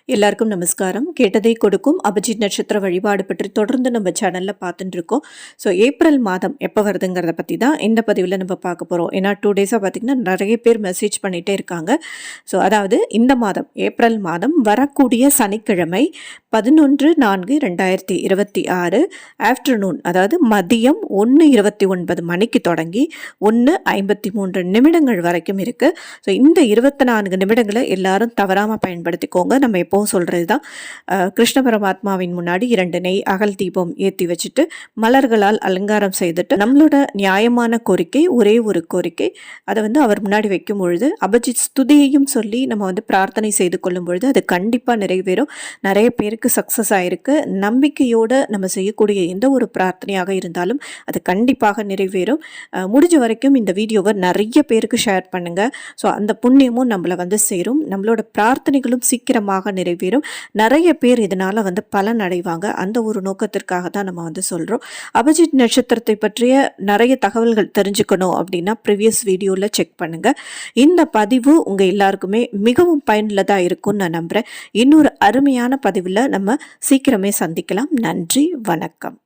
எல்லாருக்கும் நமஸ்காரம். கேட்டதை கொடுக்கும் அபிஜித் நட்சத்திர வழிபாடு பற்றி தொடர்ந்து நம்ம சேனல்ல பார்த்துட்டு இருக்கோம். ஸோ ஏப்ரல் மாதம் எப்போ வருதுங்கிறத பற்றி தான் இந்த பதிவில் நம்ம பார்க்க போகிறோம். ஏன்னா 2 டேஸாக பார்த்திங்கன்னா நிறைய பேர் மெசேஜ் பண்ணிகிட்டே இருக்காங்க. ஸோ அதாவது இந்த மாதம் ஏப்ரல் மாதம் வரக்கூடிய சனிக்கிழமை 11/4/2026 ஆஃப்டர்நூன், அதாவது மதியம் 1:29 மணிக்கு தொடங்கி 1:53 வரைக்கும் இருக்குது. ஸோ இந்த 24 நிமிடங்களை எல்லாரும் தவறாமல் பயன்படுத்திக்கோங்க. நம்ம எப்போவும் சொல்கிறது தான், கிருஷ்ண பரமாத்மாவின் முன்னாடி 2 நெய் அகல் தீபம் ஏற்றி வச்சுட்டு மலர்களால் அலங்காரம் செய்துட்டு நம்மளோட நியாயமான கோரிக்கை, ஒரே ஒரு கோரிக்கை, அதை அவர் முன்னாடி வைக்கும் பொழுது அபிஜித் ஸ்துதியையும் சொல்லி நம்ம பிரார்த்தனை செய்து கொள்ளும் பொழுது அது கண்டிப்பாக நிறைவேறும். நிறைய பேருக்கு சக்ஸஸ் ஆயிருக்கு. நம்பிக்கையோடு நம்ம செய்யக்கூடிய எந்த ஒரு பிரார்த்தனையாக இருந்தாலும் அது கண்டிப்பாக நிறைவேறும். முடிஞ்ச வரைக்கும் இந்த வீடியோவை நிறைய பேருக்கு ஷேர் பண்ணுங்கள். ஸோ அந்த புண்ணியமும் நம்மளை சேரும். நம்மளோட பிரார்த்தனைகளும் சீக்கிரமாக நிறைவேறும். நிறைய பேர் இதனால் பலன் அடைவாங்க. அந்த ஒரு நோக்கத்திற்காக தான் நம்ம சொல்கிறோம். அபிஜித் நட்சத்திரத்தை பற்றிய நிறைய தகவல்கள் தெரிஞ்சுக்கணும் அப்படின்னா ப்ரீவியஸ் வீடியோவில் செக் பண்ணுங்கள். இந்த பதிவு உங்கள் எல்லாருக்குமே மிகவும் பயனுள்ளதாக இருக்கும்னு நான் நம்புகிறேன். இன்னொரு அருமையான பதிவில் நம்ம சீக்கிரமே சந்திக்கலாம். நன்றி, வணக்கம்.